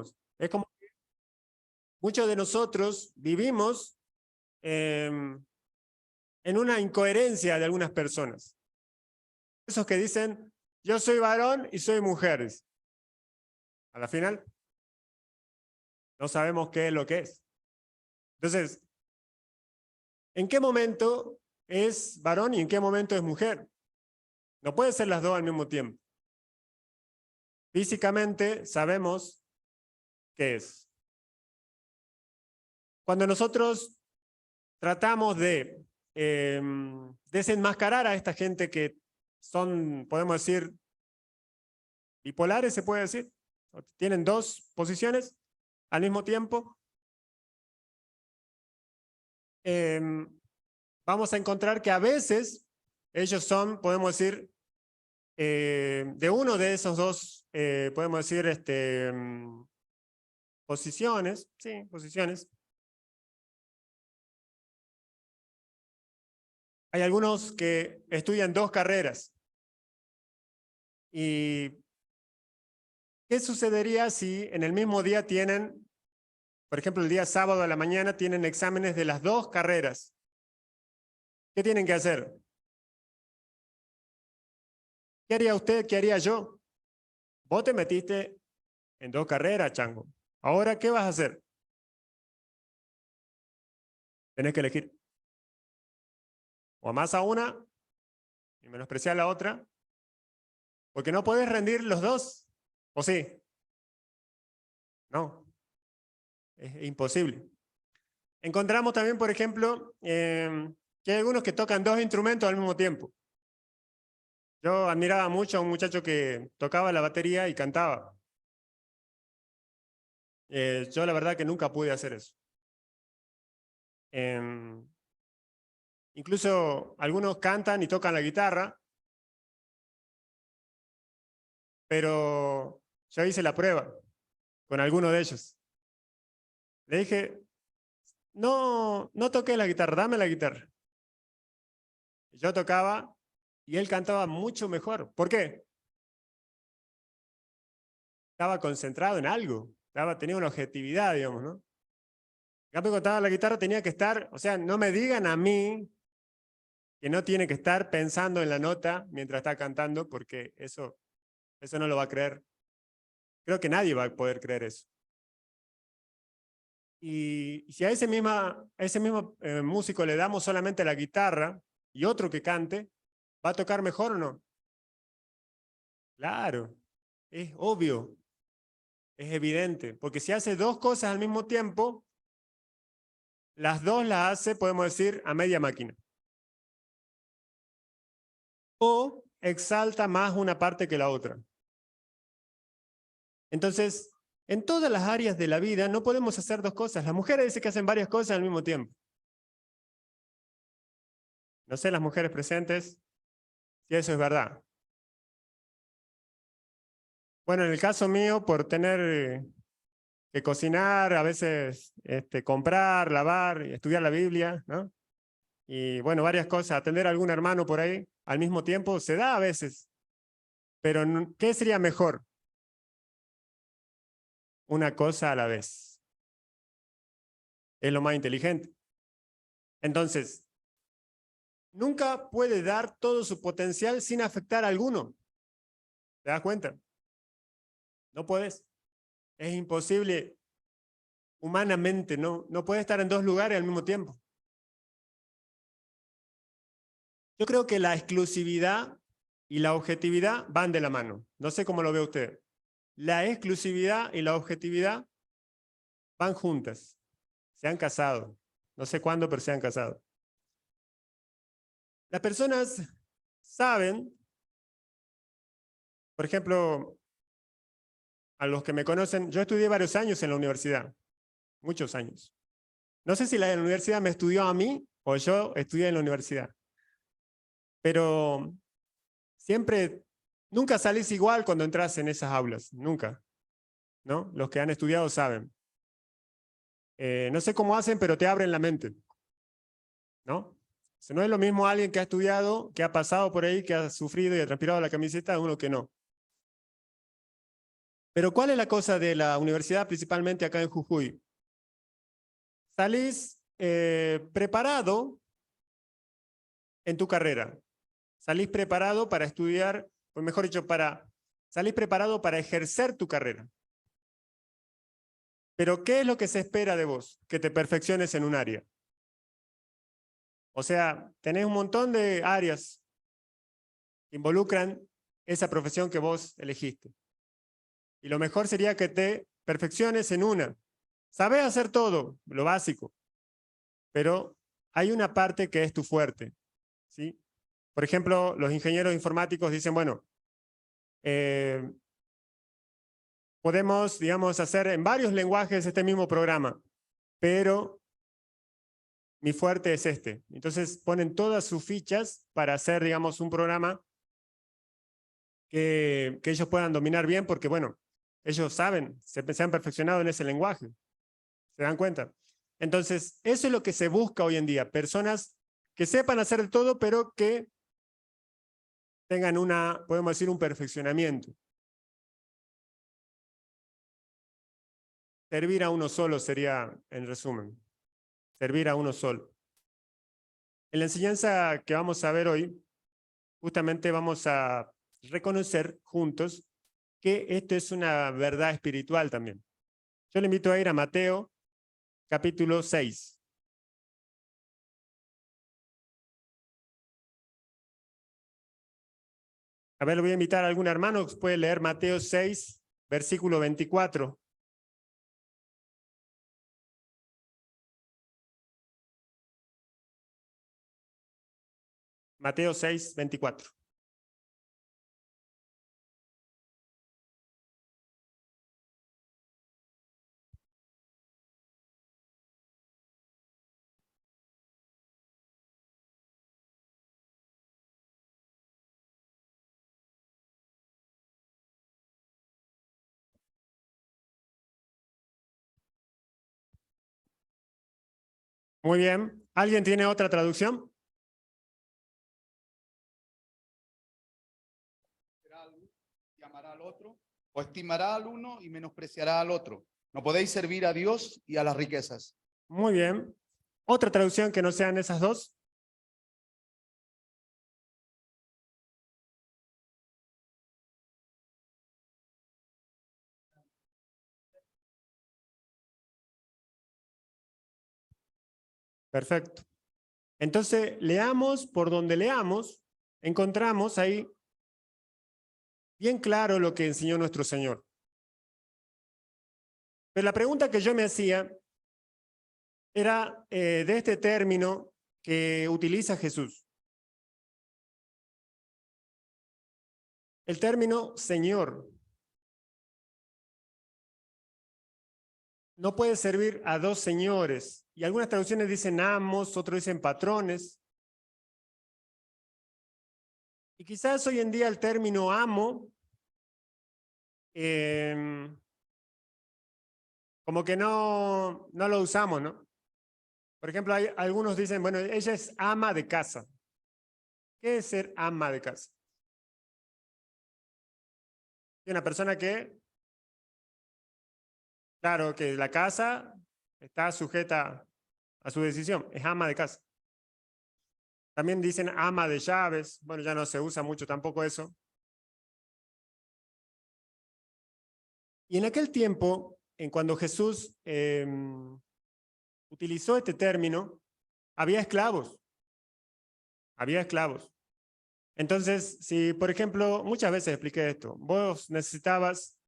digamos. Es como que muchos de nosotros vivimos en una incoherencia de algunas personas. Esos que dicen, yo soy varón y soy mujer. A la final, no sabemos qué es lo que es. Entonces, ¿en qué momento es varón y en qué momento es mujer? No puede ser las dos al mismo tiempo. Físicamente sabemos qué es. Cuando nosotros tratamos de desenmascarar a esta gente que son, podemos decir, bipolares, se puede decir, tienen dos posiciones al mismo tiempo, vamos a encontrar que a veces ellos son, podemos decir, de uno de esos dos, podemos decir, posiciones, sí, posiciones. Hay algunos que estudian dos carreras. ¿Y qué sucedería si en el mismo día tienen, por ejemplo, el día sábado a la mañana, tienen exámenes de las dos carreras? ¿Qué tienen que hacer? ¿Qué haría usted? ¿Qué haría yo? Vos te metiste en dos carreras, chango. Ahora, ¿qué vas a hacer? Tenés que elegir. O amás a una y menospreciar a la otra, porque no podés rendir los dos. ¿O sí? No, es imposible. Encontramos también, por ejemplo, que hay algunos que tocan dos instrumentos al mismo tiempo. Yo admiraba mucho a un muchacho que tocaba la batería y cantaba. Yo la verdad que nunca pude hacer eso. Incluso algunos cantan y tocan la guitarra, pero yo hice la prueba con alguno de ellos. Le dije, no, no toqué la guitarra, dame la guitarra. Yo tocaba y él cantaba mucho mejor. ¿Por qué? Estaba concentrado en algo, tenía una objetividad, digamos, ¿no? En cambio, cuando tocaba la guitarra tenía que estar, o sea, no me digan a mí que no tiene que estar pensando en la nota mientras está cantando, porque eso no lo va a creer. Creo que nadie va a poder creer eso. Y si a ese mismo músico le damos solamente la guitarra y otro que cante, ¿va a tocar mejor o no? Claro, es obvio, es evidente, porque si hace dos cosas al mismo tiempo, las dos las hace, podemos decir, a media máquina. O exalta más una parte que la otra. Entonces, en todas las áreas de la vida no podemos hacer dos cosas. Las mujeres dicen que hacen varias cosas al mismo tiempo. No sé, las mujeres presentes, si eso es verdad. Bueno, en el caso mío, por tener que cocinar, a veces comprar, lavar, estudiar la Biblia, ¿no? Y bueno, varias cosas, atender a algún hermano por ahí al mismo tiempo, se da a veces. Pero, ¿qué sería mejor? Una cosa a la vez. Es lo más inteligente. Entonces, nunca puede dar todo su potencial sin afectar a alguno. ¿Te das cuenta? No puedes. Es imposible humanamente, no puede estar en dos lugares al mismo tiempo. Yo creo que la exclusividad y la objetividad van de la mano. No sé cómo lo ve usted. La exclusividad y la objetividad van juntas. Se han casado. No sé cuándo, pero se han casado. Las personas saben, por ejemplo, a los que me conocen, yo estudié varios años en la universidad, muchos años. No sé si la universidad me estudió a mí o yo estudié en la universidad. Pero siempre, nunca salís igual cuando entras en esas aulas, nunca, ¿no? Los que han estudiado saben. No sé cómo hacen, pero te abren la mente, ¿no? Si no es lo mismo alguien que ha estudiado, que ha pasado por ahí, que ha sufrido y ha transpirado la camiseta, de uno que no. Pero ¿cuál es la cosa de la universidad, principalmente acá en Jujuy? Salís preparado en tu carrera. Salís preparado para estudiar, o mejor dicho, salís preparado para ejercer tu carrera. Pero ¿qué es lo que se espera de vos? Que te perfecciones en un área. O sea, tenés un montón de áreas que involucran esa profesión que vos elegiste. Y lo mejor sería que te perfecciones en una. Sabés hacer todo, lo básico, pero hay una parte que es tu fuerte, ¿sí? Por ejemplo, los ingenieros informáticos dicen, bueno, podemos, digamos, hacer en varios lenguajes este mismo programa, pero mi fuerte es este. Entonces ponen todas sus fichas para hacer, digamos, un programa que ellos puedan dominar bien, porque, bueno, ellos saben, se han perfeccionado en ese lenguaje. ¿Se dan cuenta? Entonces, eso es lo que se busca hoy en día. Personas que sepan hacer de todo, pero que tengan podemos decir, un perfeccionamiento. Servir a uno solo sería, en resumen, servir a uno solo. En la enseñanza que vamos a ver hoy, justamente vamos a reconocer juntos que esto es una verdad espiritual también. Yo le invito a ir a Mateo, capítulo 6. A ver, le voy a invitar a algún hermano que puede leer Mateo 6, versículo 24. Mateo 6, 24. Muy bien. ¿Alguien tiene otra traducción? Y amará al otro, o estimará al uno y menospreciará al otro. No podéis servir a Dios y a las riquezas. Muy bien. ¿Otra traducción que no sean esas dos? Perfecto. Entonces, leamos por donde leamos, encontramos ahí bien claro lo que enseñó nuestro Señor. Pero la pregunta que yo me hacía era de este término que utiliza Jesús. El término Señor. No puede servir a dos señores. Y algunas traducciones dicen amos, otros dicen patrones. Y quizás hoy en día el término amo como que no lo usamos, ¿no? Por ejemplo, algunos dicen, bueno, ella es ama de casa. ¿Qué es ser ama de casa? Es una persona que, claro, que la casa está sujeta a su decisión, es ama de casa. También dicen ama de llaves, bueno, ya no se usa mucho tampoco eso. Y en aquel tiempo, en cuando Jesús utilizó este término, había esclavos. Había esclavos. Entonces, si, por ejemplo, muchas veces expliqué esto, vos necesitabas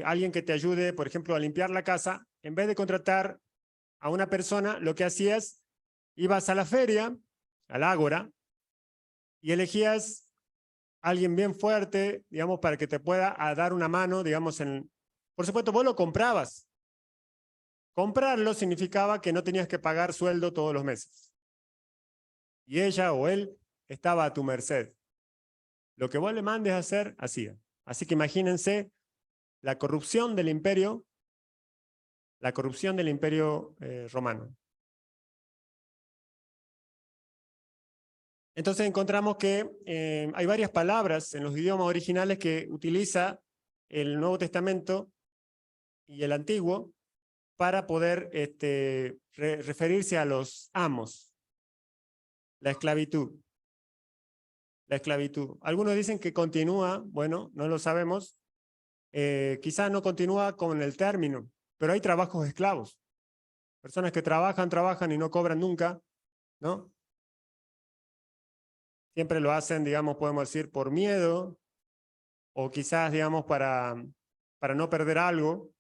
alguien que te ayude, por ejemplo, a limpiar la casa, en vez de contratar a una persona, lo que hacías, ibas a la feria, al ágora, y elegías a alguien bien fuerte, digamos, para que te pueda dar una mano, digamos, por supuesto, vos lo comprabas. Comprarlo significaba que no tenías que pagar sueldo todos los meses. Y ella o él estaba a tu merced. Lo que vos le mandes a hacer, hacía. Así que imagínense la corrupción del imperio romano. Entonces encontramos que hay varias palabras en los idiomas originales que utiliza el Nuevo Testamento y el Antiguo para poder referirse a los amos. La esclavitud. La esclavitud. Algunos dicen que continúa, bueno, no lo sabemos. Quizás no continúa con el término, pero hay trabajos esclavos. Personas que trabajan y no cobran nunca, ¿no? Siempre lo hacen, digamos, podemos decir, por miedo, o quizás, digamos, para no perder algo.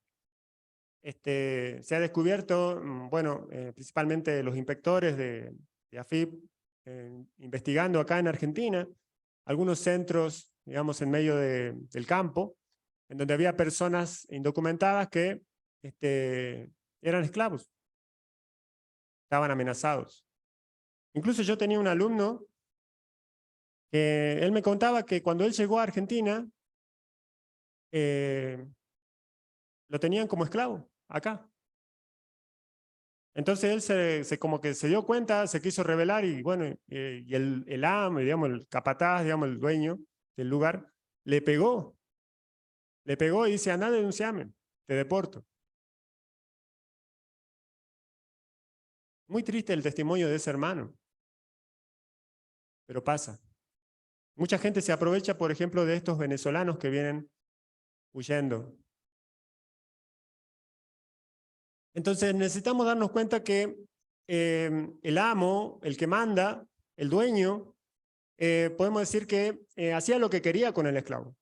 Se ha descubierto, bueno, principalmente los inspectores de AFIP, investigando acá en Argentina, algunos centros, digamos, en medio del campo, en donde había personas indocumentadas que eran esclavos, estaban amenazados. Incluso yo tenía un alumno que él me contaba que cuando él llegó a Argentina, lo tenían como esclavo, acá. Entonces él como que se dio cuenta, se quiso rebelar y bueno, y el amo, digamos, el capataz, digamos, el dueño del lugar, le pegó y dice, anda, denunciame, te deporto. Muy triste el testimonio de ese hermano, pero pasa. Mucha gente se aprovecha, por ejemplo, de estos venezolanos que vienen huyendo. Entonces necesitamos darnos cuenta que el amo, el que manda, el dueño, podemos decir que hacía lo que quería con el esclavo.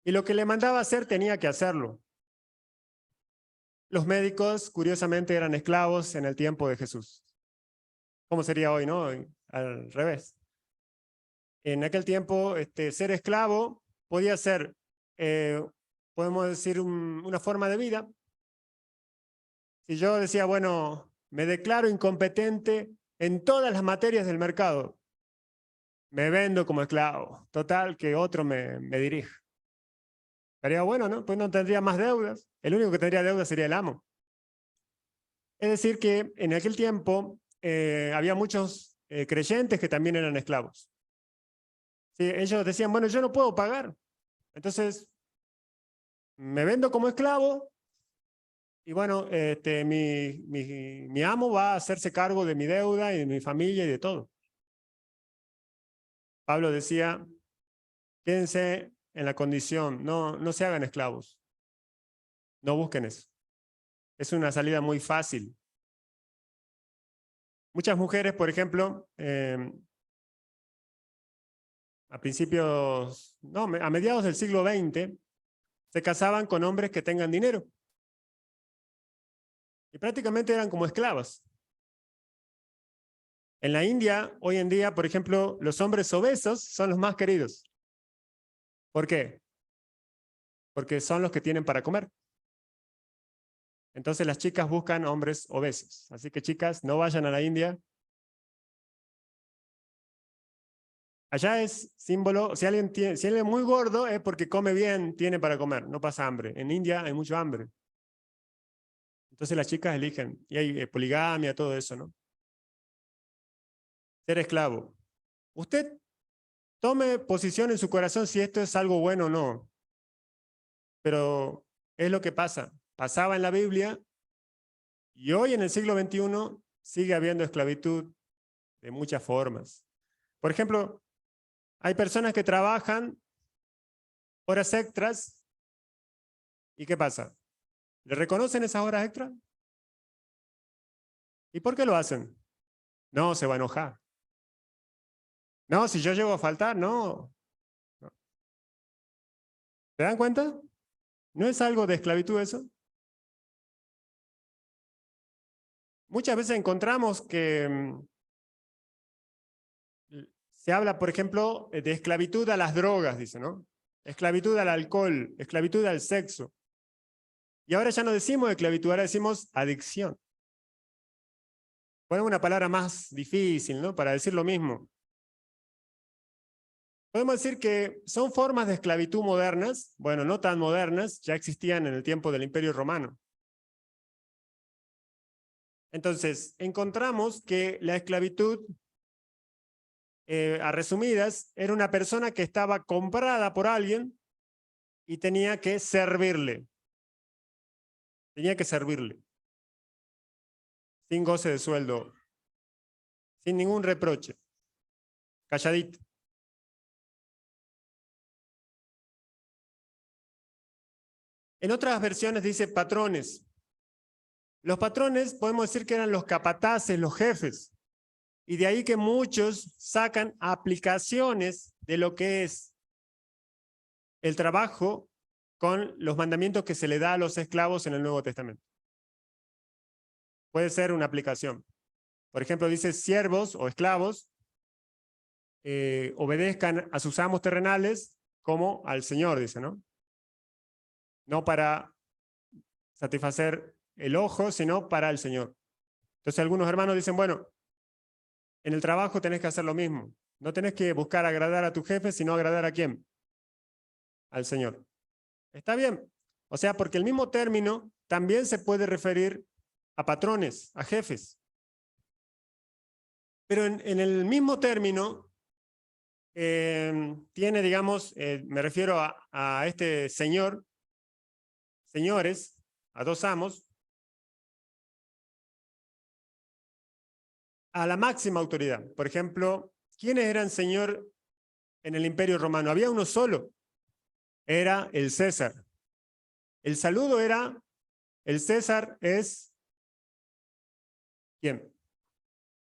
Y lo que le mandaba hacer tenía que hacerlo. Los médicos, curiosamente, eran esclavos en el tiempo de Jesús. ¿Cómo sería hoy, no? Al revés. En aquel tiempo, ser esclavo podía ser, podemos decir, una forma de vida. Si yo decía, bueno, me declaro incompetente en todas las materias del mercado, me vendo como esclavo, total, que otro me dirija. Estaría bueno, ¿no? Pues no tendría más deudas. El único que tendría deudas sería el amo. Es decir que en aquel tiempo había muchos creyentes que también eran esclavos. Sí, ellos decían, bueno, yo no puedo pagar. Entonces, me vendo como esclavo y bueno, mi amo va a hacerse cargo de mi deuda y de mi familia y de todo. Pablo decía, quédense en la condición, no se hagan esclavos. No busquen eso. Es una salida muy fácil. Muchas mujeres, por ejemplo, a mediados del siglo XX, se casaban con hombres que tengan dinero. Y prácticamente eran como esclavas. En la India, hoy en día, por ejemplo, los hombres obesos son los más queridos. ¿Por qué? Porque son los que tienen para comer. Entonces las chicas buscan hombres obesos. Así que chicas, no vayan a la India. Allá es símbolo, si alguien es muy gordo es porque come bien, tiene para comer, no pasa hambre. En India hay mucho hambre. Entonces las chicas eligen, y hay poligamia, todo eso, ¿no? Ser esclavo. Usted tome posición en su corazón si esto es algo bueno o no. Pero es lo que pasa. Pasaba en la Biblia y hoy en el siglo XXI sigue habiendo esclavitud de muchas formas. Por ejemplo, hay personas que trabajan horas extras y ¿qué pasa? ¿Le reconocen esas horas extras? ¿Y por qué lo hacen? No, se va a enojar. No, si yo llego a faltar, no. ¿Se dan cuenta? ¿No es algo de esclavitud eso? Muchas veces encontramos que se habla, por ejemplo, de esclavitud a las drogas, dice, ¿no? Esclavitud al alcohol, esclavitud al sexo. Y ahora ya no decimos esclavitud, ahora decimos adicción. Ponemos una palabra más difícil, ¿no? Para decir lo mismo. Podemos decir que son formas de esclavitud modernas, bueno, no tan modernas, ya existían en el tiempo del Imperio Romano. Entonces, encontramos que la esclavitud, a resumidas, era una persona que estaba comprada por alguien y tenía que servirle. Tenía que servirle. Sin goce de sueldo. Sin ningún reproche. Calladito. En otras versiones dice patrones. Los patrones podemos decir que eran los capataces, los jefes. Y de ahí que muchos sacan aplicaciones de lo que es el trabajo con los mandamientos que se le da a los esclavos en el Nuevo Testamento. Puede ser una aplicación. Por ejemplo, dice siervos o esclavos obedezcan a sus amos terrenales como al Señor, dice, ¿no? No para satisfacer el ojo, sino para el Señor. Entonces algunos hermanos dicen, bueno, en el trabajo tenés que hacer lo mismo. No tenés que buscar agradar a tu jefe, sino agradar a quién. Al Señor. Está bien. O sea, porque el mismo término también se puede referir a patrones, a jefes. Pero en el mismo término tiene, digamos, me refiero a este señor, señores, a dos amos, a la máxima autoridad. Por ejemplo, ¿quiénes eran señor en el Imperio Romano? Había uno solo. Era el César. El saludo era, el César es, ¿quién?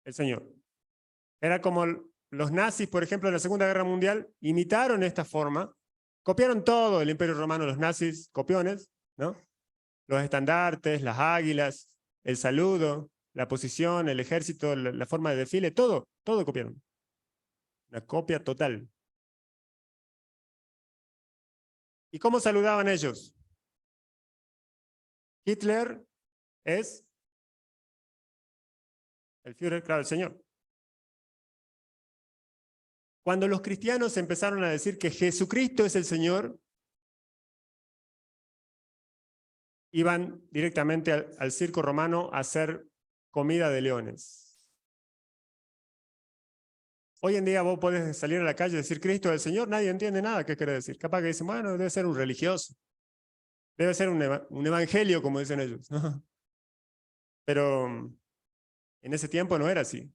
El Señor. Era como los nazis, por ejemplo, en la Segunda Guerra Mundial, imitaron esta forma, copiaron todo el Imperio Romano, los nazis, copiones, ¿no? Los estandartes, las águilas, el saludo, la posición, el ejército, la forma de desfile, todo copiaron. Una copia total. ¿Y cómo saludaban ellos? Hitler es el Führer, claro, el Señor. Cuando los cristianos empezaron a decir que Jesucristo es el Señor, iban directamente al circo romano a hacer comida de leones. Hoy en día vos podés salir a la calle y decir Cristo es el Señor, nadie entiende nada qué quiere decir. Capaz que dicen, bueno, debe ser un religioso. Debe ser un evangelio, como dicen ellos. Pero en ese tiempo no era así.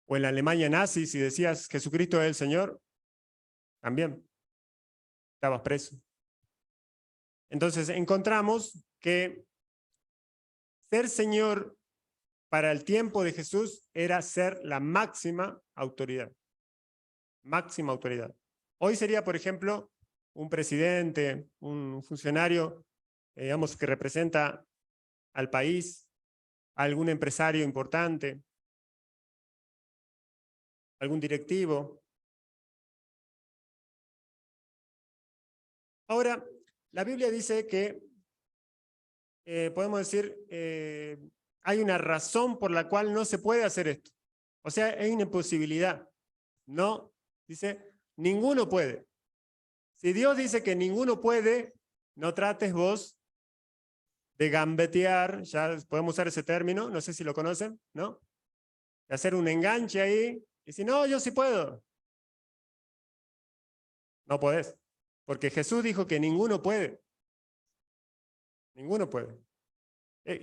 O en la Alemania nazi, si decías Jesucristo es el Señor, también estabas preso. Entonces encontramos que ser Señor para el tiempo de Jesús era ser la máxima autoridad. Máxima autoridad. Hoy sería, por ejemplo, un presidente, un funcionario, digamos, que representa al país, algún empresario importante, algún directivo. Ahora, la Biblia dice que, podemos decir, hay una razón por la cual no se puede hacer esto. O sea, hay una imposibilidad. No, dice, ninguno puede. Si Dios dice que ninguno puede, no trates vos de gambetear, ya podemos usar ese término, no sé si lo conocen, ¿no? De hacer un enganche ahí, y si no, yo sí puedo. No podés, porque Jesús dijo que ninguno puede. Ninguno puede.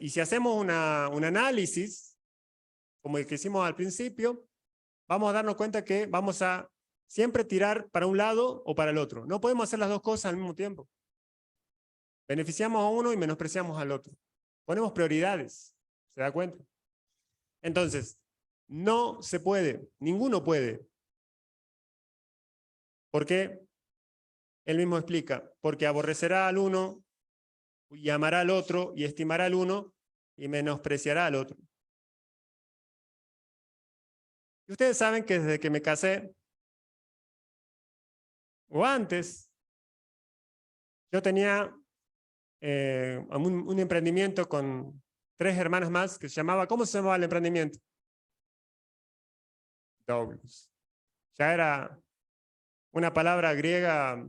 Y si hacemos un análisis, como el que hicimos al principio, vamos a darnos cuenta que vamos a siempre tirar para un lado o para el otro. No podemos hacer las dos cosas al mismo tiempo. Beneficiamos a uno y menospreciamos al otro. Ponemos prioridades, ¿se da cuenta? Entonces, no se puede, ninguno puede. ¿Por qué? Él mismo explica, porque aborrecerá al uno y amará al otro y estimará al uno y menospreciará al otro. Y ustedes saben que desde que me casé, o antes, yo tenía un emprendimiento con 3 hermanas más que se llamaba, ¿cómo se llamaba el emprendimiento? Douglas. Ya era una palabra griega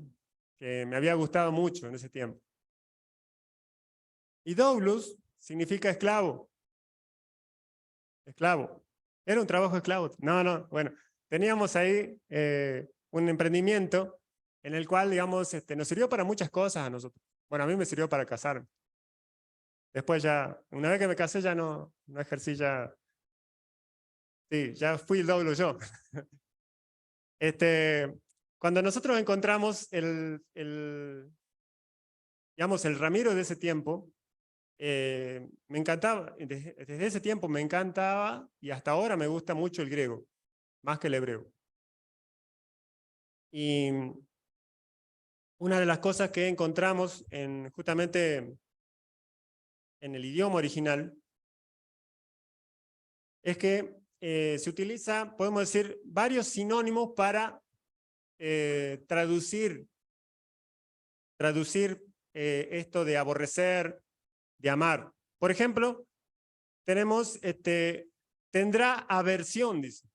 que me había gustado mucho en ese tiempo. Y Douglas significa esclavo. Esclavo. Era un trabajo esclavo. No, bueno. Teníamos ahí un emprendimiento en el cual, digamos, nos sirvió para muchas cosas a nosotros. Bueno, a mí me sirvió para casarme. Después ya, una vez que me casé ya no ejercí ya. Sí, ya fui el doble yo. Cuando nosotros encontramos digamos, el Ramiro de ese tiempo, me encantaba, desde ese tiempo me encantaba y hasta ahora me gusta mucho el griego, más que el hebreo. Y una de las cosas que encontramos justamente en el idioma original es que se utiliza, podemos decir, varios sinónimos para traducir esto de aborrecer, de amar. Por ejemplo, tenemos, tendrá aversión, dice.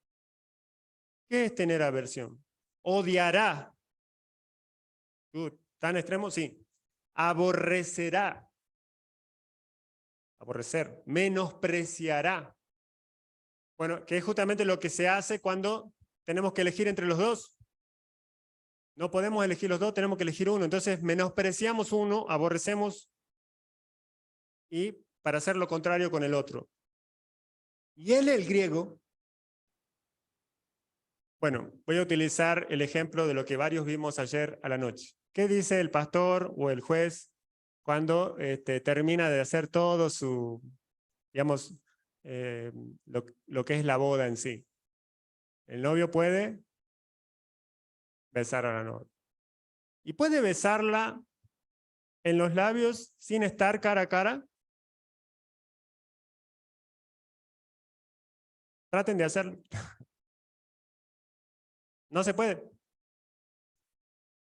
¿Qué es tener aversión? Odiará. ¿Tan extremo? Sí. Aborrecerá. Aborrecer. Menospreciará. Bueno, que es justamente lo que se hace cuando tenemos que elegir entre los dos. No podemos elegir los dos, tenemos que elegir uno. Entonces menospreciamos uno, aborrecemos y para hacer lo contrario con el otro. Y en el griego, bueno, voy a utilizar el ejemplo de lo que varios vimos ayer a la noche. ¿Qué dice el pastor o el juez cuando termina de hacer todo su, digamos, lo que es la boda en sí? El novio puede besar a la novia. Y puede besarla en los labios sin estar cara a cara. Traten de hacerlo. No se puede.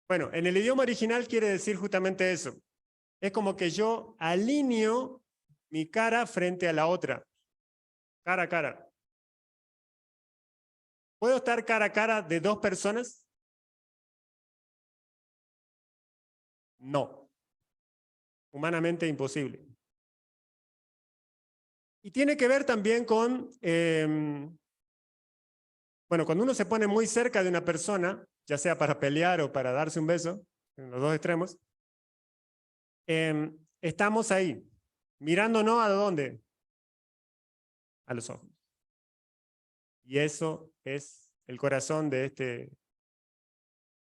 Bueno, en el idioma original quiere decir justamente eso. Es como que yo alineo mi cara frente a la otra. Cara a cara. ¿Puedo estar cara a cara de dos personas? No. Humanamente imposible. Y tiene que ver también con, bueno, cuando uno se pone muy cerca de una persona, ya sea para pelear o para darse un beso, en los dos extremos, estamos ahí, mirándonos a dónde, a los ojos. Y eso es el corazón de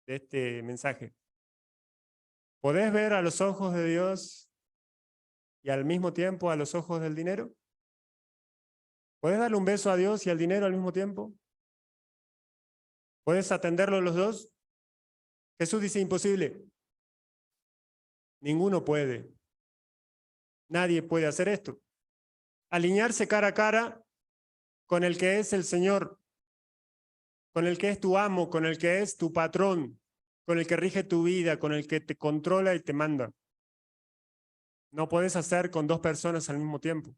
este mensaje. ¿Podés ver a los ojos de Dios y al mismo tiempo a los ojos del dinero? ¿Podés darle un beso a Dios y al dinero al mismo tiempo? ¿Puedes atenderlo los dos? Jesús dice imposible. Ninguno puede. Nadie puede hacer esto. Alinearse cara a cara con el que es el Señor, con el que es tu amo, con el que es tu patrón, con el que rige tu vida, con el que te controla y te manda. No puedes hacer con dos personas al mismo tiempo.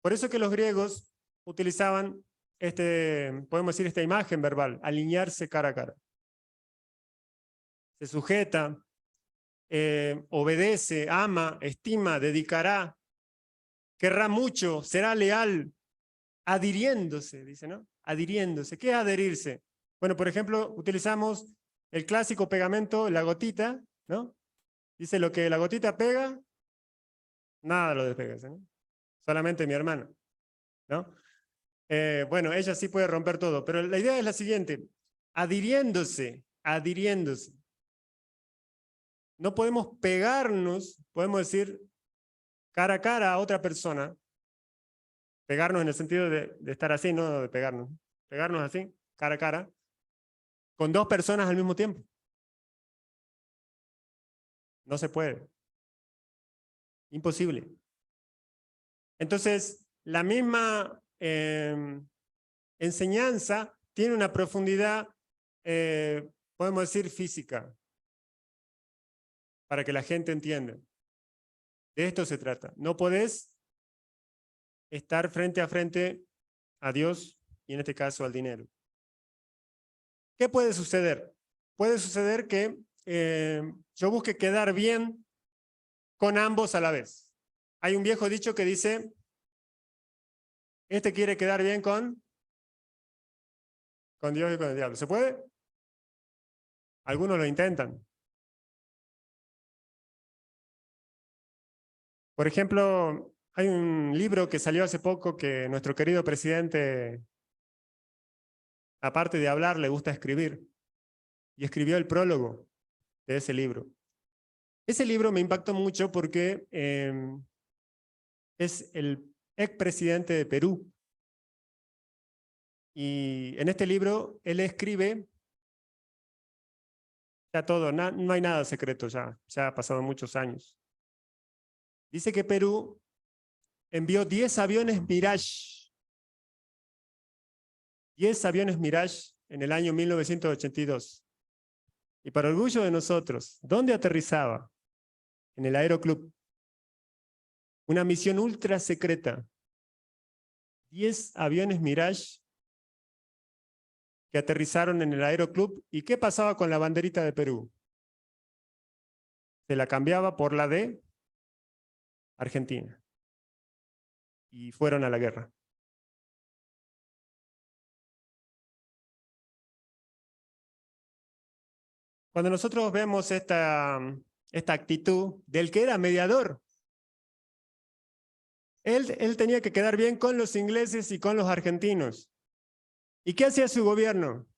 Por eso que los griegos utilizaban podemos decir, esta imagen verbal, alinearse cara a cara. Se sujeta, obedece, ama, estima, dedicará, querrá mucho, será leal, adhiriéndose, dice, ¿no? Adhiriéndose. ¿Qué es adherirse? Bueno, por ejemplo, utilizamos el clásico pegamento, la gotita, ¿no? Dice, lo que la gotita pega, nada lo despega, ¿no? Solamente mi hermana, ¿no? Bueno, ella sí puede romper todo, pero la idea es la siguiente, adhiriéndose. No podemos pegarnos, podemos decir, cara a cara a otra persona, pegarnos en el sentido de estar así, no de pegarnos así, cara a cara, con dos personas al mismo tiempo. No se puede. Imposible. Entonces, la misma enseñanza tiene una profundidad, podemos decir, física, para que la gente entienda. De esto se trata. No podés estar frente a frente a Dios y en este caso al dinero. ¿Qué puede suceder? Puede suceder que yo busque quedar bien con ambos a la vez. Hay un viejo dicho que dice, quiere quedar bien con Dios y con el diablo. ¿Se puede? Algunos lo intentan. Por ejemplo, hay un libro que salió hace poco que nuestro querido presidente, aparte de hablar, le gusta escribir. Y escribió el prólogo de ese libro. Ese libro me impactó mucho porque es el expresidente de Perú. Y en este libro él escribe ya todo, no hay nada secreto ya ha pasado muchos años. Dice que Perú envió 10 aviones Mirage. 10 aviones Mirage en el año 1982. Y para orgullo de nosotros, ¿dónde aterrizaba? En el Aeroclub. Una misión ultra secreta. 10 aviones Mirage que aterrizaron en el Aeroclub. ¿Y qué pasaba con la banderita de Perú? Se la cambiaba por la de Argentina. Y fueron a la guerra. Cuando nosotros vemos esta actitud del que era mediador, él tenía que quedar bien con los ingleses y con los argentinos. ¿Y qué hacía su gobierno?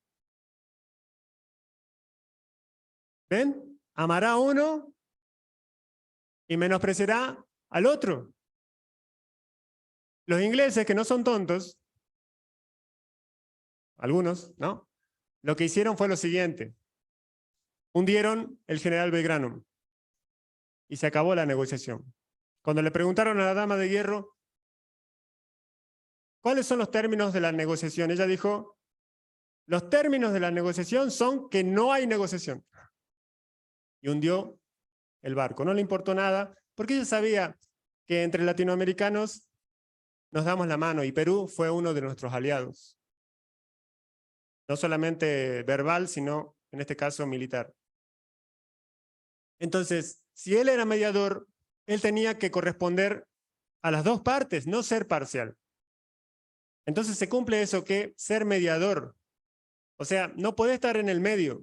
¿Ven? Amará a uno y menospreciará al otro. Los ingleses, que no son tontos, algunos, ¿no? Lo que hicieron fue lo siguiente. Hundieron el general Belgrano y se acabó la negociación. Cuando le preguntaron a la dama de hierro, ¿cuáles son los términos de la negociación? Ella dijo, los términos de la negociación son que no hay negociación. Y hundió el barco. No le importó nada, porque ella sabía que entre latinoamericanos nos damos la mano y Perú fue uno de nuestros aliados. No solamente verbal, sino en este caso militar. Entonces, si él era mediador, él tenía que corresponder a las dos partes, no ser parcial. Entonces se cumple eso, que ser mediador. O sea, no podés estar en el medio,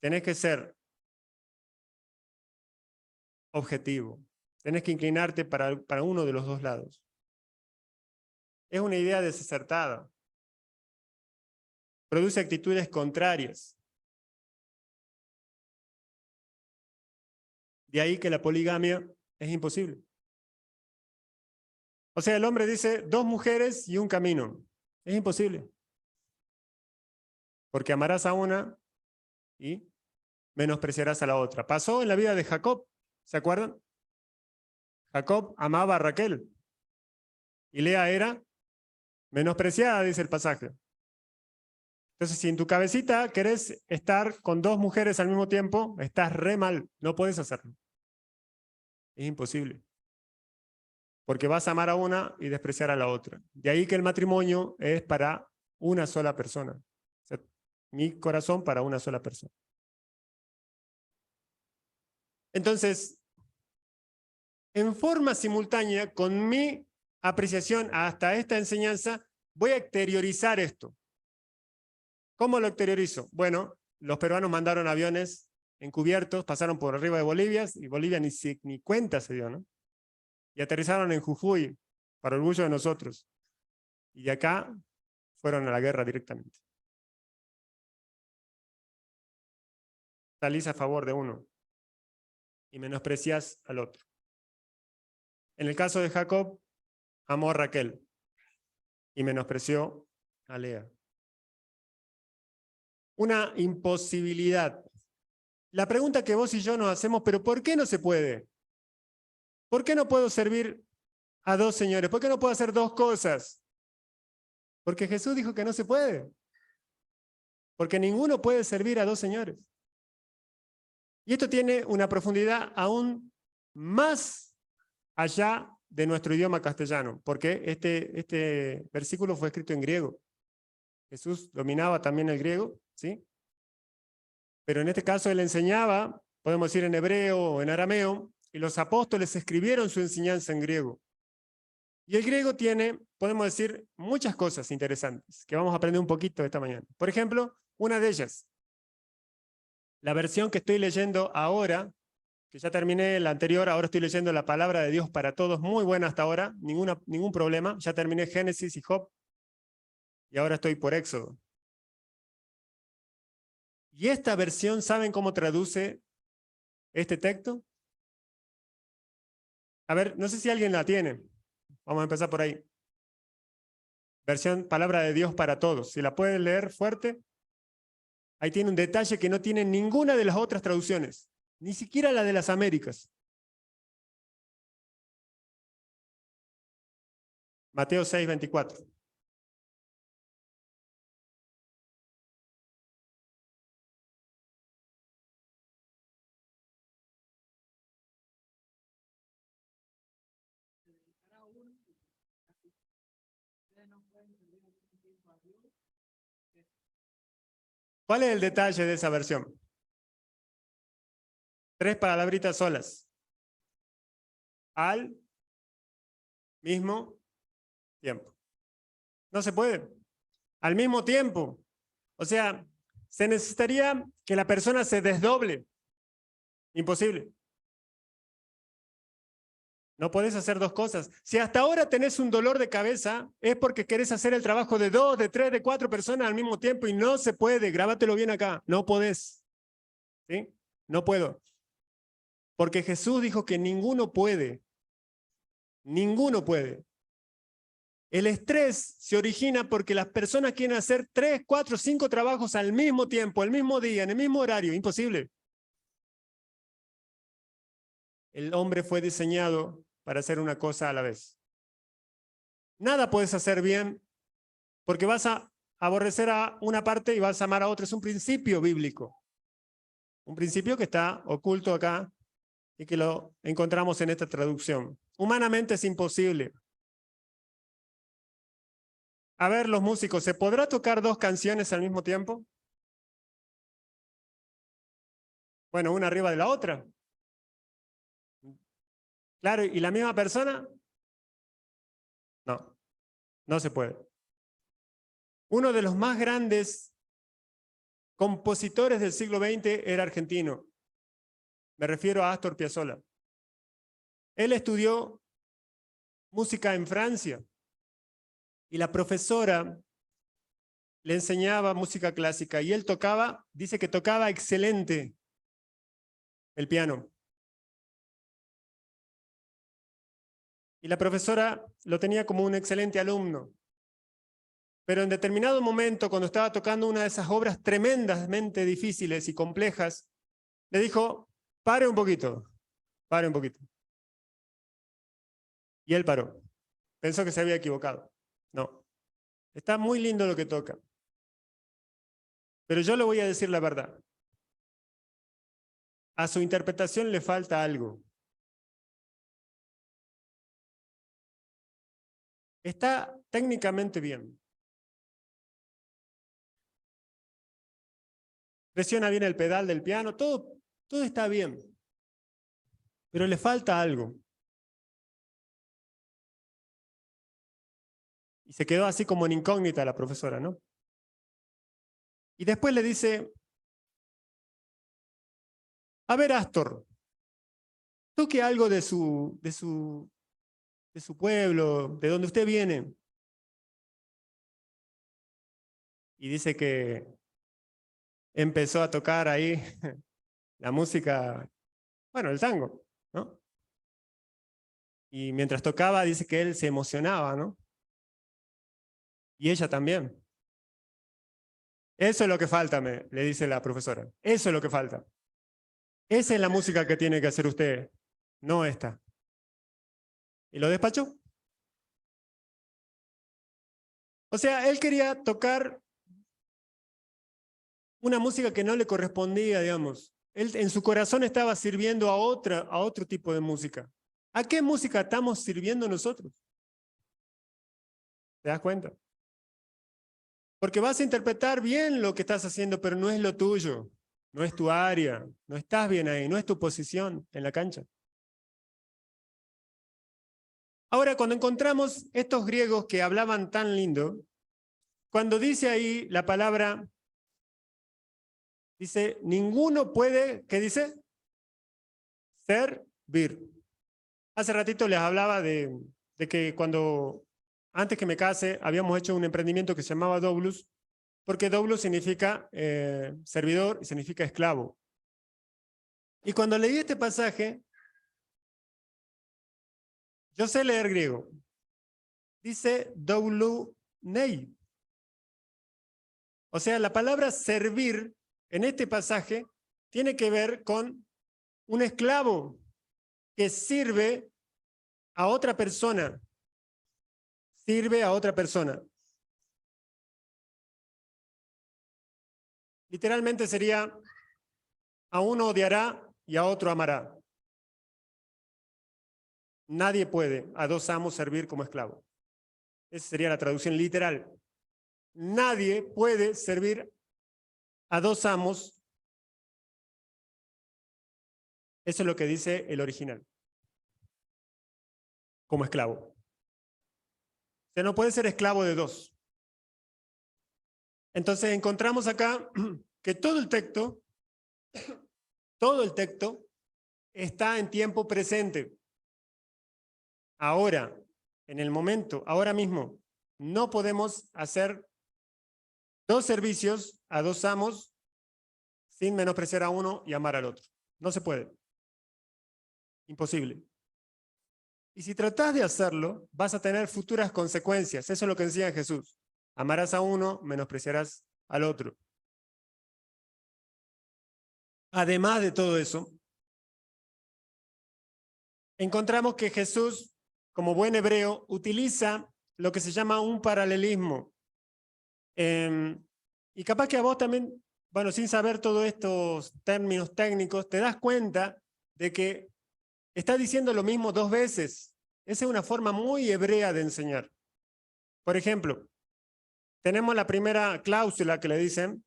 tenés que ser objetivo. Tenés que inclinarte para uno de los dos lados. Es una idea desacertada. Produce actitudes contrarias. De ahí que la poligamia es imposible. O sea, el hombre dice 2 mujeres y un camino. Es imposible. Porque amarás a una y menospreciarás a la otra. Pasó en la vida de Jacob, ¿se acuerdan? Jacob amaba a Raquel y Lea era menospreciada, dice el pasaje. Entonces, si en tu cabecita querés estar con 2 mujeres al mismo tiempo, estás re mal, no puedes hacerlo. Es imposible. Porque vas a amar a una y despreciar a la otra. De ahí que el matrimonio es para una sola persona. O sea, mi corazón para una sola persona. Entonces, en forma simultánea, con mi apreciación hasta esta enseñanza, voy a exteriorizar esto. ¿Cómo lo exteriorizo? Bueno, los peruanos mandaron aviones encubiertos, pasaron por arriba de Bolivia, y Bolivia ni cuenta se dio, ¿no? Y aterrizaron en Jujuy, para orgullo de nosotros. Y de acá fueron a la guerra directamente. Salís a favor de uno y menospreciás al otro. En el caso de Jacob, amó a Raquel y menospreció a Lea. Una imposibilidad. La pregunta que vos y yo nos hacemos, pero ¿por qué no se puede? ¿Por qué no puedo servir a 2 señores? ¿Por qué no puedo hacer 2 cosas? Porque Jesús dijo que no se puede. Porque ninguno puede servir a 2 señores. Y esto tiene una profundidad aún más allá de nuestro idioma castellano, porque este versículo fue escrito en griego. Jesús dominaba también el griego, ¿sí? Pero en este caso él enseñaba, podemos decir en hebreo o en arameo, y los apóstoles escribieron su enseñanza en griego. Y el griego tiene, podemos decir, muchas cosas interesantes que vamos a aprender un poquito esta mañana. Por ejemplo, una de ellas, La versión que estoy leyendo ahora, que ya terminé la anterior, ahora estoy leyendo la palabra de Dios para todos, muy buena hasta ahora, ningún problema. Ya terminé Génesis y Job, y ahora estoy por Éxodo. Y esta versión, ¿saben cómo traduce este texto? A ver, no sé si alguien la tiene. Vamos a empezar por ahí. Versión palabra de Dios para todos. Si la pueden leer fuerte, ahí tiene un detalle que no tiene ninguna de las otras traducciones, ni siquiera la de las Américas. Mateo 6:24. ¿Cuál es el detalle de esa versión? 3 palabritas solas. Al mismo tiempo. No se puede. Al mismo tiempo. O sea, se necesitaría que la persona se desdoble. Imposible. No podés hacer dos cosas. Si hasta ahora tenés un dolor de cabeza, es porque querés hacer el trabajo de 2, de 3, de 4 personas al mismo tiempo y no se puede. Grábatelo bien acá. No podés. ¿Sí? No puedo. Porque Jesús dijo que ninguno puede. Ninguno puede. El estrés se origina porque las personas quieren hacer 3, 4, 5 trabajos al mismo tiempo, al mismo día, en el mismo horario. Imposible. El hombre fue diseñado para hacer una cosa a la vez. Nada puedes hacer bien porque vas a aborrecer a una parte y vas a amar a otra. Es un principio bíblico. Un principio que está oculto acá y que lo encontramos en esta traducción. Humanamente es imposible. A ver, los músicos, ¿se podrá tocar 2 canciones al mismo tiempo? Bueno, una arriba de la otra. Claro, ¿y la misma persona? No, no se puede. Uno de los más grandes compositores del siglo XX era argentino. Me refiero a Astor Piazzolla. Él estudió música en Francia y la profesora le enseñaba música clásica y él tocaba, dice que tocaba excelente el piano. Y la profesora lo tenía como un excelente alumno. Pero en determinado momento, cuando estaba tocando una de esas obras tremendamente difíciles y complejas, le dijo, pare un poquito, pare un poquito. Y él paró. Pensó que se había equivocado. No, está muy lindo lo que toca. Pero yo le voy a decir la verdad. A su interpretación le falta algo. Está técnicamente bien. Presiona bien el pedal del piano, todo está bien. Pero le falta algo. Y se quedó así como en incógnita la profesora, ¿no? Y después le dice, a ver, Astor, toque algo de su pueblo, de donde usted viene. Y dice que empezó a tocar ahí la música, bueno, el tango, ¿no? Y mientras tocaba dice que él se emocionaba, ¿no? Y ella también. Eso es lo que falta, le dice la profesora. Eso es lo que falta. Esa es la música que tiene que hacer usted, no esta. ¿Y lo despachó? O sea, él quería tocar una música que no le correspondía, digamos. Él en su corazón estaba sirviendo a otro tipo de música. ¿A qué música estamos sirviendo nosotros? ¿Te das cuenta? Porque vas a interpretar bien lo que estás haciendo, pero no es lo tuyo, no es tu área, no estás bien ahí, no es tu posición en la cancha. Ahora, cuando encontramos estos griegos que hablaban tan lindo, cuando dice ahí la palabra Dice, ninguno puede, ¿qué dice? Servir. Hace ratito les hablaba de que antes que me case, habíamos hecho un emprendimiento que se llamaba Doulos, porque Doulos significa servidor y significa esclavo. Y cuando leí este pasaje, yo sé leer griego. Dice doulunei. O sea, la palabra servir en este pasaje tiene que ver con un esclavo que sirve a otra persona. Sirve a otra persona. Literalmente sería, a uno odiará y a otro amará. Nadie puede a dos amos servir como esclavo. Esa sería la traducción literal. Nadie puede servir a dos amos. Eso es lo que dice el original. Como esclavo. Usted no puede ser esclavo de dos. Entonces encontramos acá que todo el texto está en tiempo presente. Ahora, en el momento, ahora mismo, no podemos hacer dos servicios a dos amos sin menospreciar a uno y amar al otro. No se puede. Imposible. Y si tratás de hacerlo, vas a tener futuras consecuencias. Eso es lo que enseña Jesús. Amarás a uno, menospreciarás al otro. Además de todo eso, encontramos que Jesús, como buen hebreo, utiliza lo que se llama un paralelismo. Y capaz que a vos también, bueno, sin saber todos estos términos técnicos, te das cuenta de que está diciendo lo mismo dos veces. Esa es una forma muy hebrea de enseñar. Por ejemplo, tenemos la primera cláusula que le dicen,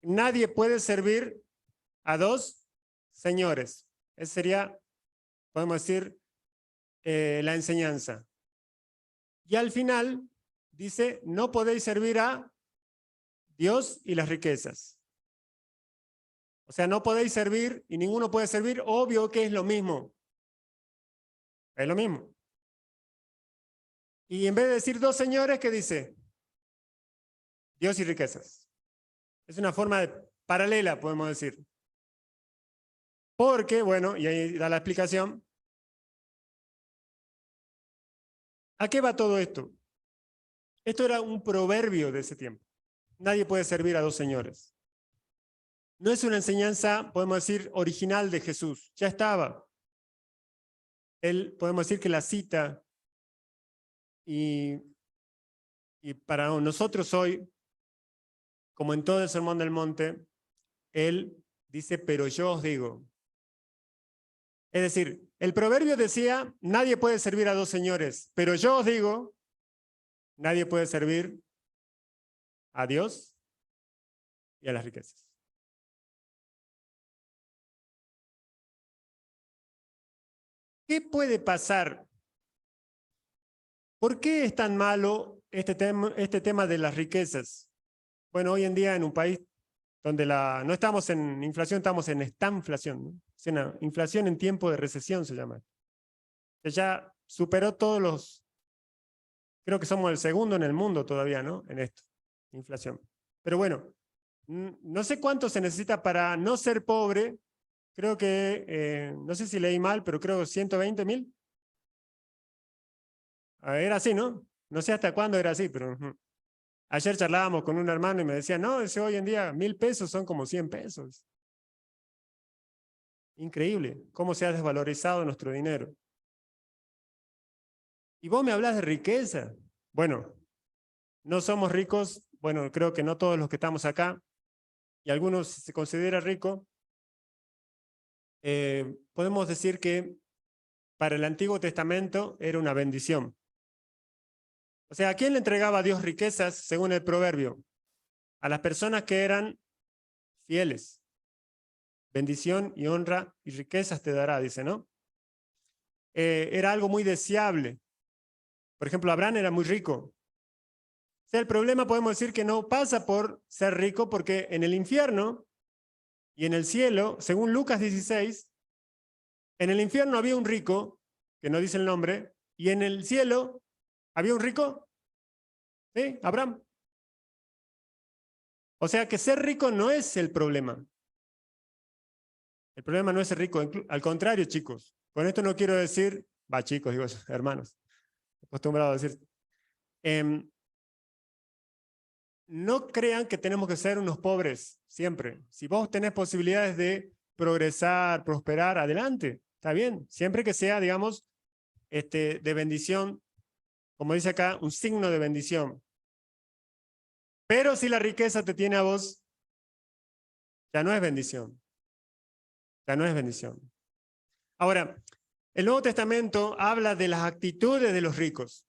nadie puede servir a dos señores. Esa sería, podemos decir, la enseñanza. Y al final dice, no podéis servir a Dios y las riquezas. O sea, no podéis servir y ninguno puede servir, obvio que es lo mismo. Es lo mismo. Y en vez de decir dos señores, ¿qué dice? Dios y riquezas. Es una forma paralela, podemos decir. Porque, bueno, y ahí da la explicación. ¿A qué va todo esto? Esto era un proverbio de ese tiempo. Nadie puede servir a dos señores. No es una enseñanza, podemos decir, original de Jesús. Ya estaba. Él, podemos decir que la cita y para nosotros hoy, como en todo el Sermón del Monte, él dice, pero yo os digo. Es decir, el proverbio decía, nadie puede servir a dos señores, pero yo os digo, nadie puede servir a Dios y a las riquezas. ¿Qué puede pasar? ¿Por qué es tan malo este tema de las riquezas? Bueno, hoy en día en un país donde no estamos en inflación, estamos en estanflación, ¿no? Es una inflación en tiempo de recesión se llama. Que ya superó todos los, creo que somos el segundo en el mundo todavía, ¿no? En esto, inflación. Pero bueno, no sé cuánto se necesita para no ser pobre. Creo que, no sé si leí mal, pero creo 120.000. Era así, ¿no? No sé hasta cuándo era así, pero ayer charlábamos con un hermano y me decía, no, hoy en día 1.000 pesos son como 100 pesos. Increíble cómo se ha desvalorizado nuestro dinero. Y vos me hablas de riqueza. Bueno, no somos ricos, bueno, creo que no todos los que estamos acá, y algunos se considera rico, podemos decir que para el Antiguo Testamento era una bendición. O sea, ¿a quién le entregaba Dios riquezas según el proverbio? A las personas que eran fieles. Bendición y honra y riquezas te dará, dice, ¿no? Era algo muy deseable. Por ejemplo, Abraham era muy rico. sea, el problema podemos decir que no pasa por ser rico, porque en el infierno y en el cielo, según Lucas 16, en el infierno había un rico, que no dice el nombre, y en el cielo había un rico, ¿sí? Abraham. O sea que ser rico no es el problema. El problema no es ser rico, al contrario, chicos. Con esto no quiero decir, chicos, digo, hermanos, acostumbrado a decir, no crean que tenemos que ser unos pobres siempre. Si vos tenés posibilidades de progresar, prosperar, adelante, está bien. Siempre que sea, digamos, de bendición, como dice acá, un signo de bendición. Pero si la riqueza te tiene a vos, ya no es bendición. Ya no es bendición. Ahora, el Nuevo Testamento habla de las actitudes de los ricos.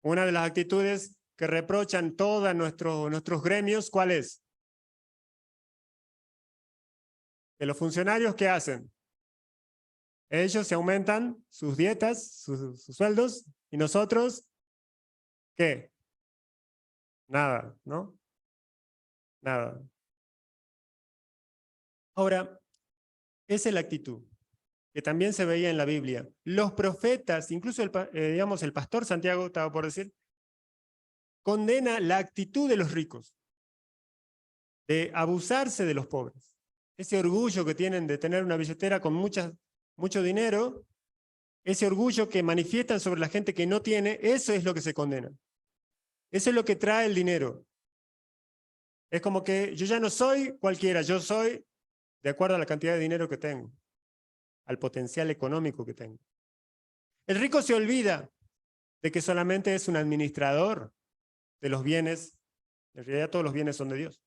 Una de las actitudes que reprochan todos nuestros gremios, ¿cuál es? Que los funcionarios, ¿qué hacen? Ellos se aumentan sus dietas, sus sueldos, y nosotros, ¿qué? Nada, ¿no? Nada. Ahora, esa es la actitud que también se veía en la Biblia. Los profetas, incluso digamos, el pastor Santiago, estaba por decir, condena la actitud de los ricos, de abusarse de los pobres. Ese orgullo que tienen de tener una billetera con mucho dinero, ese orgullo que manifiestan sobre la gente que no tiene, eso es lo que se condena. Eso es lo que trae el dinero. Es como que yo ya no soy cualquiera, yo soy de acuerdo a la cantidad de dinero que tengo, al potencial económico que tengo. El rico se olvida de que solamente es un administrador de los bienes. En realidad todos los bienes son de Dios.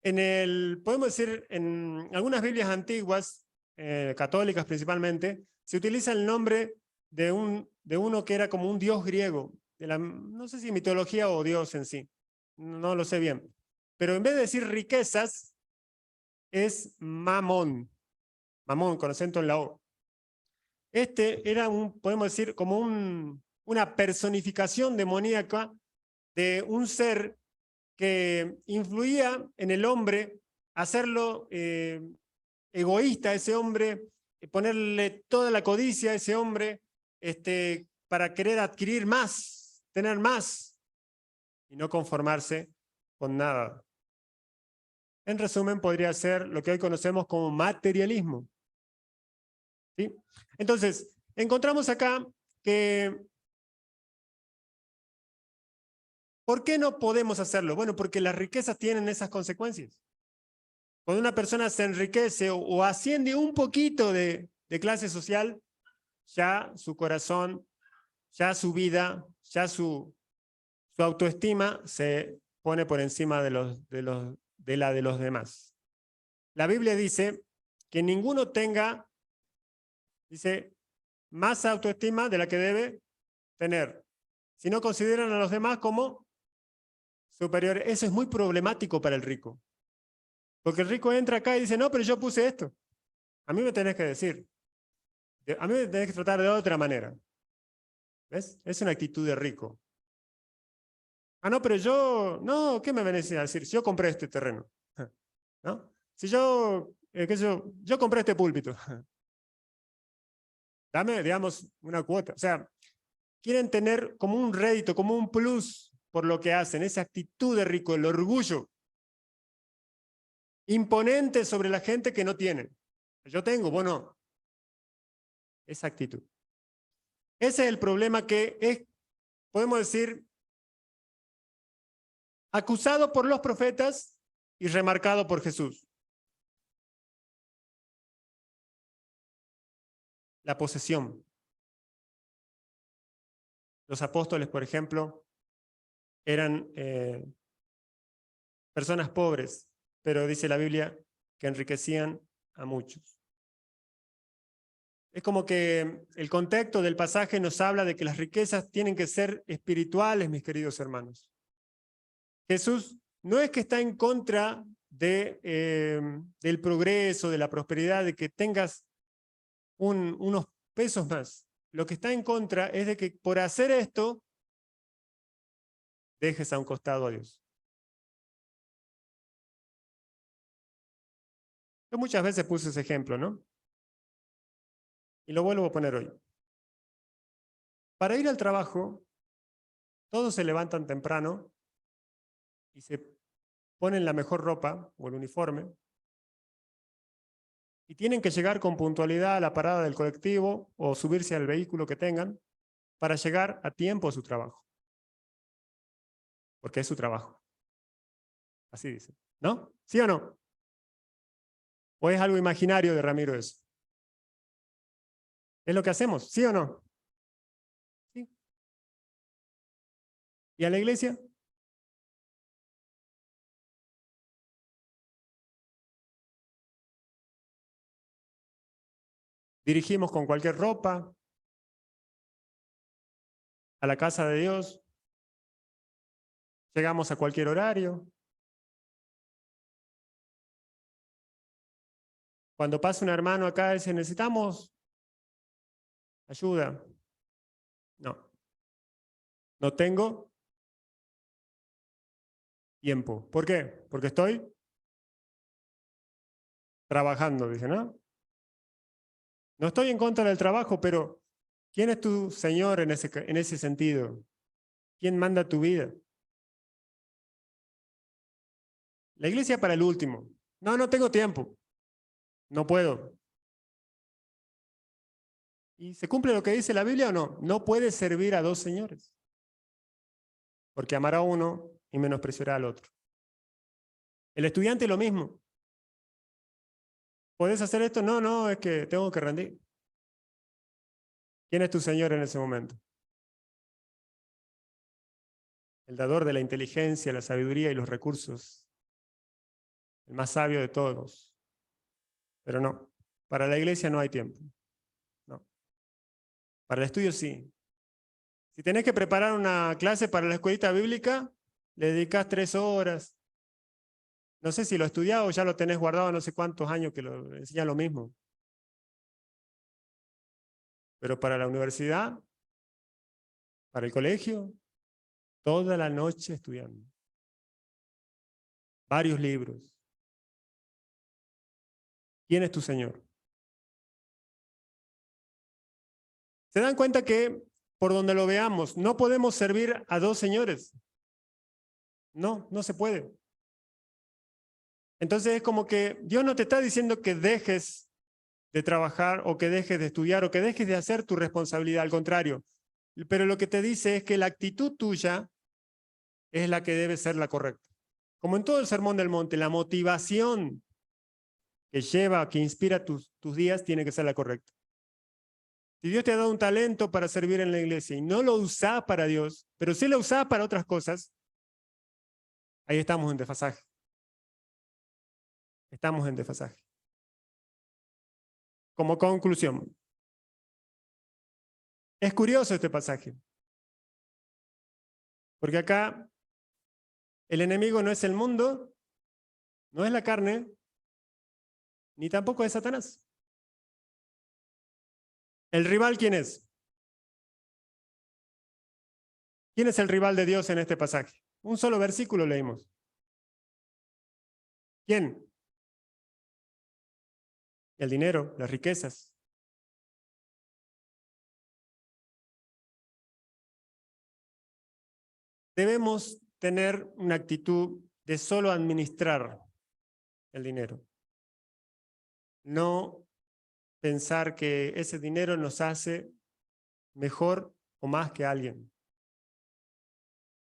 Podemos decir, en algunas Biblias antiguas, católicas principalmente, se utiliza el nombre de uno que era como un dios griego, no sé si mitología o dios en sí, no lo sé bien. Pero en vez de decir riquezas, es Mamón, Mamón con acento en la O. Era podemos decir, como una personificación demoníaca de un ser que influía en el hombre, hacerlo egoísta a ese hombre, ponerle toda la codicia a ese hombre para querer adquirir más, tener más y no conformarse con nada. En resumen, podría ser lo que hoy conocemos como materialismo. ¿Sí? Entonces, encontramos acá que ¿por qué no podemos hacerlo? Bueno, porque las riquezas tienen esas consecuencias. Cuando una persona se enriquece o asciende un poquito de clase social, ya su corazón, ya su vida, ya su autoestima se pone por encima de la de los demás. La Biblia dice que ninguno tenga, dice, más autoestima de la que debe tener, si no consideran a los demás como superiores. Eso es muy problemático para el rico. Porque el rico entra acá y dice, no, pero yo puse esto. A mí me tenés que decir. A mí me tenés que tratar de otra manera. ¿Ves? Es una actitud de rico. Ah, no, pero no, ¿qué me venís a decir? Si yo compré este terreno, ¿no? Si yo compré este púlpito, dame, digamos, una cuota. O sea, quieren tener como un rédito, como un plus por lo que hacen, esa actitud de rico, el orgullo imponente sobre la gente que no tiene. Yo tengo, bueno, esa actitud. Ese es el problema que es, podemos decir, acusado por los profetas y remarcado por Jesús. La posesión. Los apóstoles, por ejemplo, eran personas pobres, pero dice la Biblia que enriquecían a muchos. Es como que el contexto del pasaje nos habla de que las riquezas tienen que ser espirituales, mis queridos hermanos. Jesús no es que está en contra del progreso, de la prosperidad, de que tengas unos pesos más. Lo que está en contra es de que por hacer esto, dejes a un costado a Dios. Yo muchas veces puse ese ejemplo, ¿no? Y lo vuelvo a poner hoy. Para ir al trabajo, todos se levantan temprano y se ponen la mejor ropa o el uniforme y tienen que llegar con puntualidad a la parada del colectivo o subirse al vehículo que tengan para llegar a tiempo a su trabajo. Porque es su trabajo. Así dice. ¿No? ¿Sí o no? ¿O es algo imaginario de Ramiro eso? ¿Es lo que hacemos? ¿Sí o no? ¿Sí? ¿Y a la iglesia? Dirigimos con cualquier ropa a la casa de Dios. Llegamos a cualquier horario. Cuando pasa un hermano acá y dice, necesitamos ayuda. No. No tengo tiempo. ¿Por qué? Porque estoy trabajando, dice, ¿no? No estoy en contra del trabajo, pero ¿quién es tu Señor en ese sentido? ¿Quién manda tu vida? La iglesia para el último. No, no tengo tiempo. No puedo. ¿Y se cumple lo que dice la Biblia o no? No puedes servir a dos señores. Porque amará a uno y menospreciará al otro. El estudiante lo mismo. ¿Puedes hacer esto? No, no, es que tengo que rendir. ¿Quién es tu Señor en ese momento? El dador de la inteligencia, la sabiduría y los recursos. El más sabio de todos. Pero no, para la iglesia no hay tiempo. No. Para el estudio sí. Si tenés que preparar una clase para la escuelita bíblica, le dedicás 3 horas. No sé si lo estudiás o ya lo tenés guardado no sé cuántos años que lo enseñan lo mismo. Pero para la universidad, para el colegio, toda la noche estudiando. Varios libros. ¿Quién es tu Señor? ¿Se dan cuenta que por donde lo veamos, no podemos servir a dos señores? No, no se puede. Entonces es como que Dios no te está diciendo que dejes de trabajar o que dejes de estudiar o que dejes de hacer tu responsabilidad, al contrario. Pero lo que te dice es que la actitud tuya es la que debe ser la correcta. Como en todo el Sermón del Monte, la motivación que lleva, que inspira tus días tiene que ser la correcta. Si Dios te ha dado un talento para servir en la iglesia y no lo usás para Dios, pero sí lo usás para otras cosas, ahí estamos en desfasaje. Estamos en desfasaje. Como conclusión, es curioso este pasaje, porque acá el enemigo no es el mundo, no es la carne, ni tampoco es Satanás. ¿El rival quién es? ¿Quién es el rival de Dios en este pasaje? Un solo versículo leímos. ¿Quién? El dinero, las riquezas. Debemos tener una actitud de solo administrar el dinero. No pensar que ese dinero nos hace mejor o más que alguien.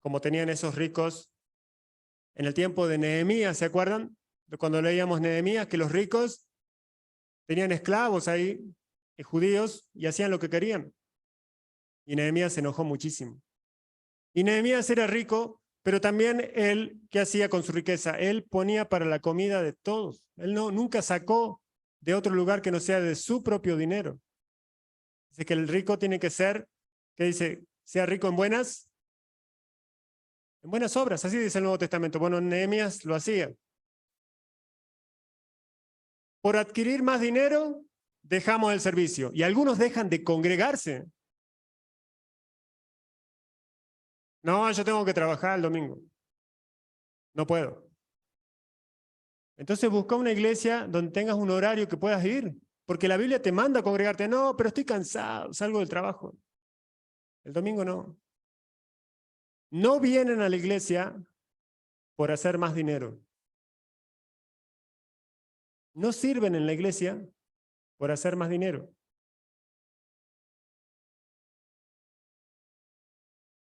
Como tenían esos ricos en el tiempo de Nehemías, ¿se acuerdan? De cuando leíamos Nehemías, que los ricos tenían esclavos ahí, judíos, y hacían lo que querían. Y Nehemías se enojó muchísimo. Y Nehemías era rico, pero también él, ¿qué hacía con su riqueza? Él ponía para la comida de todos. Él nunca sacó de otro lugar que no sea de su propio dinero. Dice que el rico tiene que ser, ¿qué dice? Sea rico en buenas obras, así dice el Nuevo Testamento. Bueno, Nehemías lo hacía. Por adquirir más dinero, dejamos el servicio. Y algunos dejan de congregarse. No, yo tengo que trabajar el domingo. No puedo. Entonces busca una iglesia donde tengas un horario que puedas ir. Porque la Biblia te manda a congregarte. No, pero estoy cansado, salgo del trabajo. El domingo no. No vienen a la iglesia por hacer más dinero. No sirven en la iglesia por hacer más dinero.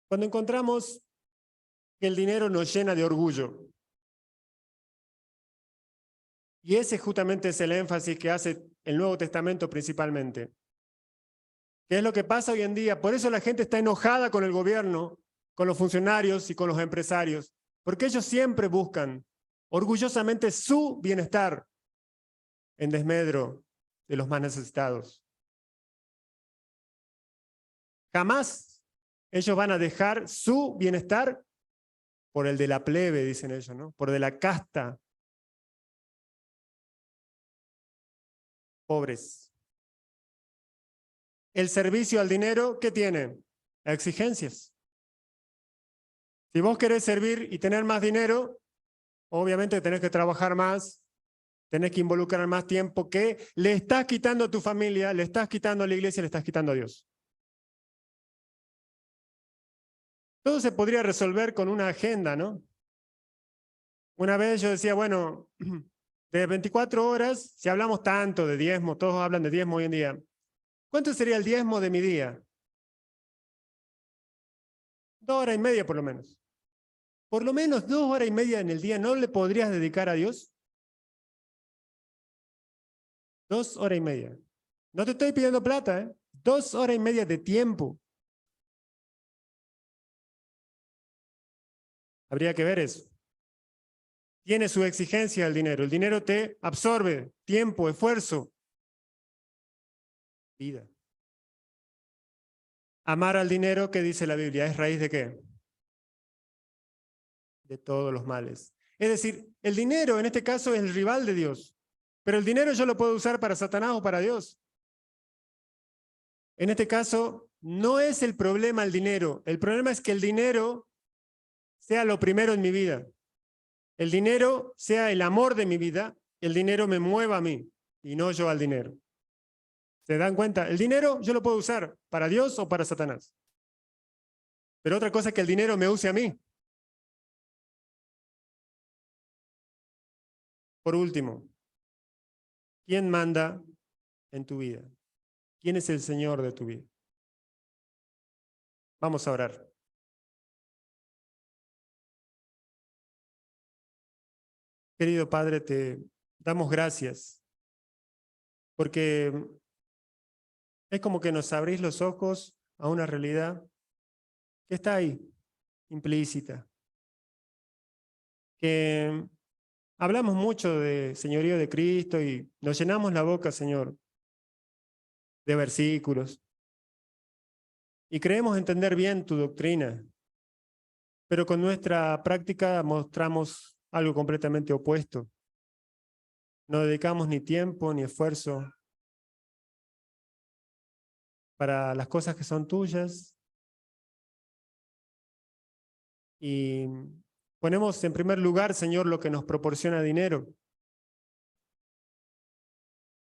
Cuando encontramos que el dinero nos llena de orgullo, y ese justamente es el énfasis que hace el Nuevo Testamento principalmente. ¿Qué es lo que pasa hoy en día? Por eso la gente está enojada con el gobierno, con los funcionarios y con los empresarios, porque ellos siempre buscan orgullosamente su bienestar en desmedro de los más necesitados. Jamás ellos van a dejar su bienestar por el de la plebe, dicen ellos, ¿no? Por de la casta. Pobres. El servicio al dinero, ¿qué tiene? Exigencias. Si vos querés servir y tener más dinero, obviamente tenés que trabajar más, tenés que involucrar más tiempo que le estás quitando a tu familia, le estás quitando a la iglesia, le estás quitando a Dios. Todo se podría resolver con una agenda, ¿no? Una vez yo decía, bueno, de 24 horas, si hablamos tanto de diezmo, todos hablan de diezmo hoy en día, ¿cuánto sería el diezmo de mi día? 2 horas y media por lo menos. Por lo menos 2 horas y media en el día, ¿no le podrías dedicar a Dios? 2 horas y media. No te estoy pidiendo plata, ¿eh? 2 horas y media de tiempo. Habría que ver eso. Tiene su exigencia el dinero. El dinero te absorbe tiempo, esfuerzo, vida. Amar al dinero, ¿qué dice la Biblia? ¿Es raíz de qué? De todos los males. Es decir, el dinero en este caso es el rival de Dios. Pero el dinero yo lo puedo usar para Satanás o para Dios. En este caso, no es el problema el dinero. El problema es que el dinero sea lo primero en mi vida. El dinero sea el amor de mi vida. El dinero me mueva a mí y no yo al dinero. ¿Se dan cuenta? El dinero yo lo puedo usar para Dios o para Satanás. Pero otra cosa es que el dinero me use a mí. Por último, ¿quién manda en tu vida? ¿Quién es el Señor de tu vida? Vamos a orar. Querido Padre, te damos gracias porque es como que nos abrís los ojos a una realidad que está ahí, implícita. Que hablamos mucho de señorío de Cristo y nos llenamos la boca, Señor, de versículos. Y creemos entender bien tu doctrina, pero con nuestra práctica mostramos algo completamente opuesto. No dedicamos ni tiempo ni esfuerzo para las cosas que son tuyas y ponemos en primer lugar, Señor, lo que nos proporciona dinero,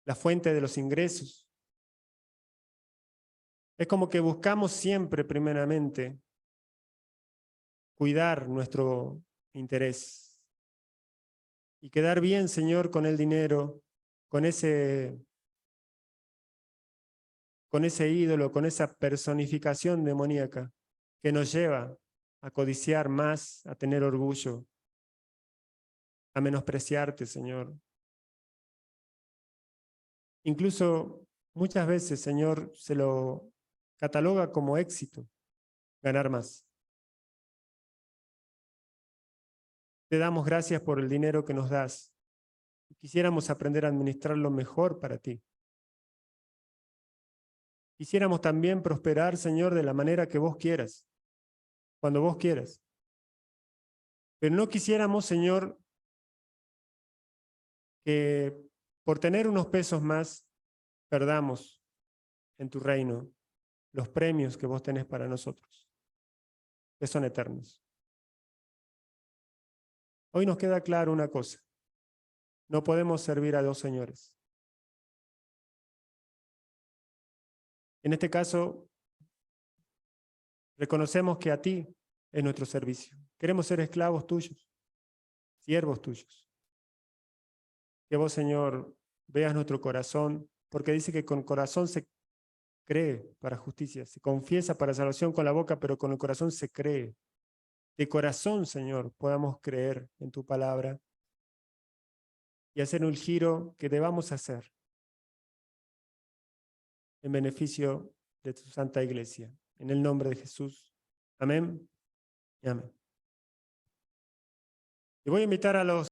la fuente de los ingresos. Es como que buscamos siempre, primeramente, cuidar nuestro interés y quedar bien, Señor, con el dinero, con ese ídolo, con esa personificación demoníaca que nos lleva a codiciar más, a tener orgullo, a menospreciarte, Señor. Incluso muchas veces, Señor, se lo cataloga como éxito, ganar más. Te damos gracias por el dinero que nos das. Quisiéramos aprender a administrarlo mejor para ti. Quisiéramos también prosperar, Señor, de la manera que vos quieras, cuando vos quieras. Pero no quisiéramos, Señor, que por tener unos pesos más, perdamos en tu reino los premios que vos tenés para nosotros. que son eternos. Hoy nos queda claro una cosa. No podemos servir a dos señores. En este caso, reconocemos que a ti es nuestro servicio. Queremos ser esclavos tuyos, siervos tuyos. Que vos, Señor, veas nuestro corazón, porque dice que con corazón se cree para justicia, se confiesa para salvación con la boca, pero con el corazón se cree. De corazón, Señor, podamos creer en tu palabra y hacer un giro que debamos hacer en beneficio de tu santa iglesia. En el nombre de Jesús. Amén y amén. Y voy a invitar a los